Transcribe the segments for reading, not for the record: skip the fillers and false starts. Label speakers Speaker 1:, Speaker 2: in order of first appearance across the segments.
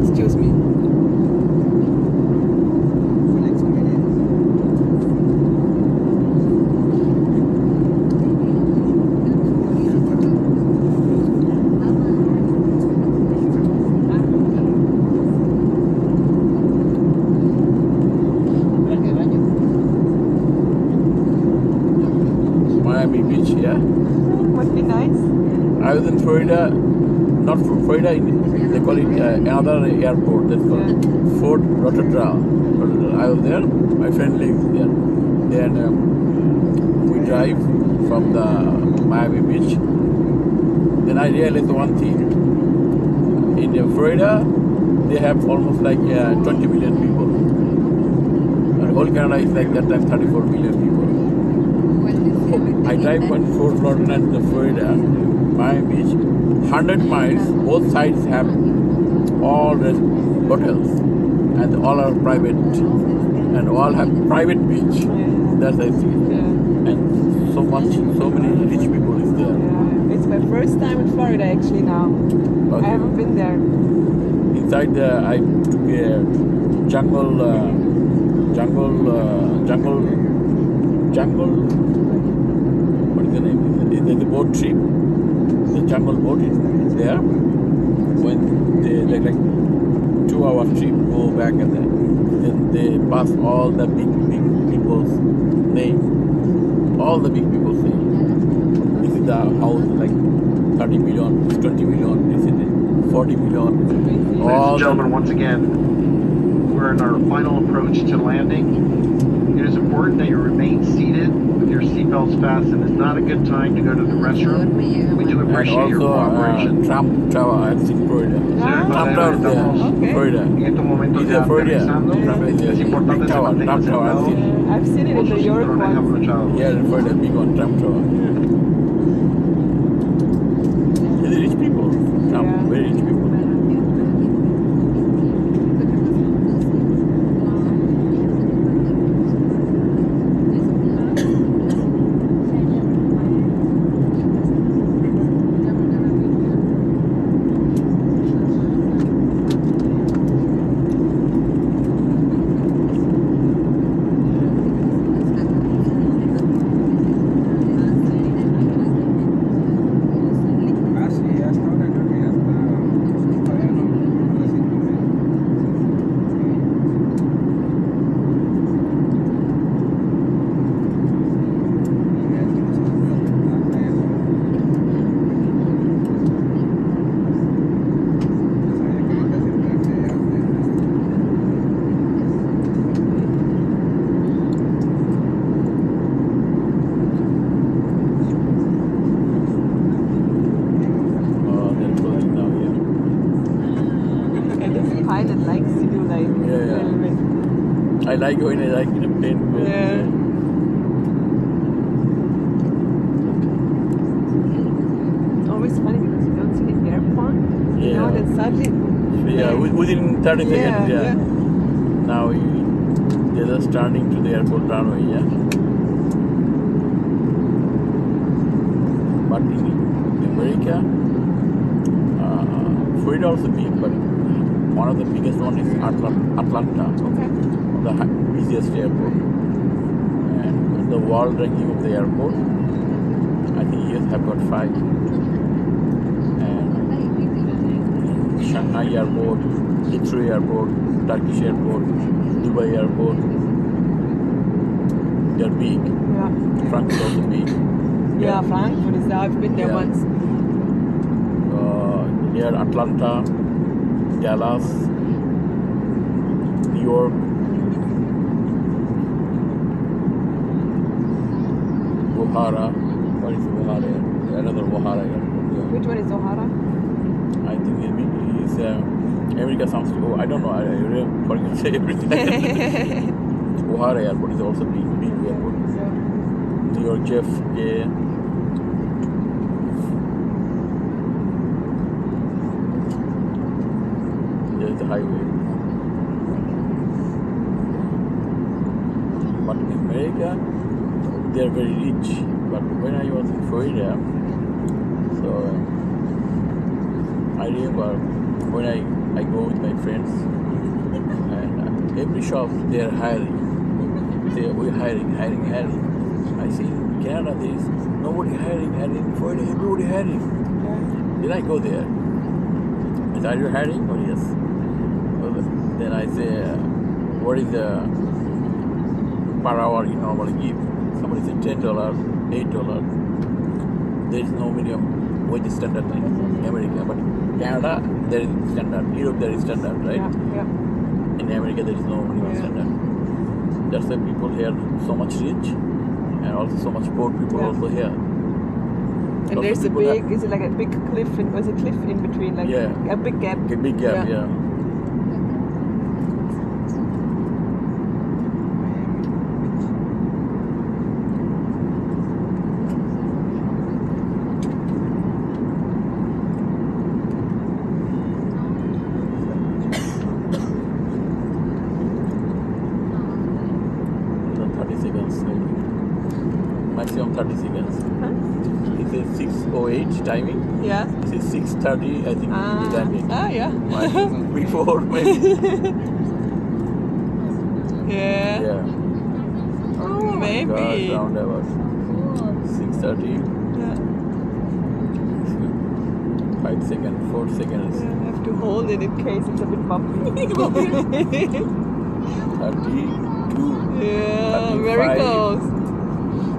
Speaker 1: Excuse me.
Speaker 2: Miami Beach, yeah.
Speaker 1: Must be nice.
Speaker 2: I was in Florida, not Florida, they call it another airport, that's called Fort Lauderdale. I was there, my friend lives there. Then we drive from the Miami Beach. Then I realized one thing. In Florida, they have almost like 20 million people. And whole Canada is like that time 34 million people. I drive from Fort Lauderdale to Florida, Miami Beach, 100 miles, both sides have all the hotels and all are private and all have private beach. That's I see. And so many rich people is there.
Speaker 1: Yeah. It's my first time in Florida actually now.
Speaker 2: Okay.
Speaker 1: I haven't been there.
Speaker 2: Inside I took a jungle, what is the name? There's a boat trip. The jungle boat is there. When they like 2 hour trip, go back and then they pass all the big people's name. All the big people's name. This is the house like 30 million, 20 million, this is it, 40 million.
Speaker 3: Ladies and gentlemen, once again, we're in our final approach to landing. It is important that you remain seated with your seatbelts fastened. It's not a good time to go to the restroom. We do
Speaker 2: And
Speaker 3: appreciate your
Speaker 2: also
Speaker 3: cooperation.
Speaker 2: Trump Tower, I think Florida. Trump Tower there,
Speaker 1: Okay.
Speaker 2: Florida.
Speaker 3: En estos momentos
Speaker 2: Is
Speaker 3: ya
Speaker 2: it Florida?
Speaker 3: aterrizando. Es importante
Speaker 2: Big
Speaker 3: se
Speaker 2: tower,
Speaker 3: mantenga
Speaker 2: Trump Tower, I've
Speaker 3: sentado
Speaker 2: seen.
Speaker 1: I've seen it in
Speaker 3: con
Speaker 1: New
Speaker 3: sus
Speaker 1: York
Speaker 3: cinturones
Speaker 1: once.
Speaker 3: abrochados.
Speaker 2: Yeah, in Florida, big one, Trump Tower. They're rich people. Trump,
Speaker 1: Yeah.
Speaker 2: very rich people. They're closing now, yeah.
Speaker 1: And this pilot likes to do like
Speaker 2: Yeah, yeah.
Speaker 1: little bit.
Speaker 2: I like when I like in a plane.
Speaker 1: Yeah. Always funny because you don't see the airport. You know,
Speaker 2: Yeah.
Speaker 1: then suddenly.
Speaker 2: Yeah, within 30 seconds, yeah.
Speaker 1: Yeah.
Speaker 2: Now they're just turning to the airport runway, yeah. But in America, Florida also big, but one of the biggest one is Atlanta,
Speaker 1: Okay.
Speaker 2: the busiest airport. And the world ranking of the airport, I think US have got 5. And Shanghai Airport, Heathrow Airport, Turkish Airport, Dubai Airport, they're big.
Speaker 1: Yeah.
Speaker 2: Frankfurt also big.
Speaker 1: Yeah, Frankfurt is there. I've been there
Speaker 2: Yeah.
Speaker 1: once.
Speaker 2: Here Atlanta, Dallas, New York, O'Hara. What is O'Hara? Another O'Hara airport.
Speaker 1: Which one is O'Hara?
Speaker 2: I think it is America sounds. Oh, I don't know. I really forget to say everything. O'Hara airport is also big airport. New York JFK. There's the highway. But in America, they're very rich. But when I was in Florida, so I remember when I I go with my friends, and every shop they are hiring. We're hiring. I see in Canada there is nobody hiring, and in Florida everybody hiring. Then I go there. I say, are you hiring? Oh yes. Then I say, what is the per hour you normally give? Somebody said $10, $8. There is no minimum wage standard in America, but Canada there is standard. Europe there is standard, right?
Speaker 1: Yeah.
Speaker 2: In America there is no minimum standard. That's why people here so much rich, and also so much poor people also here.
Speaker 1: And there's a big, is it like a big cliff? Was a cliff in between, like a big gap?
Speaker 2: A big gap, yeah. Maximum 30 seconds. It says 6:08 timing.
Speaker 1: Yeah.
Speaker 2: It says 6:30, I think, the timing.
Speaker 1: Yeah.
Speaker 2: Before maybe.
Speaker 1: Yeah. Oh, maybe.
Speaker 2: Around about 6:30.
Speaker 1: Yeah.
Speaker 2: 5 seconds, 4 seconds.
Speaker 1: Yeah, I have to hold it in case it's a bit bumpy.
Speaker 2: 32.
Speaker 1: Yeah,
Speaker 2: 35,
Speaker 1: very close.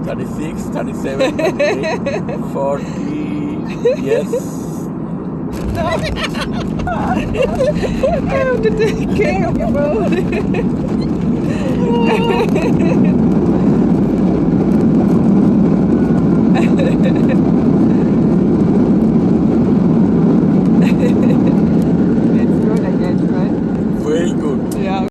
Speaker 2: 36, 37, 38, 40. Yes.
Speaker 1: No. I have to take care of the boat. It's good, I guess, right?
Speaker 2: Very good.
Speaker 1: Yeah.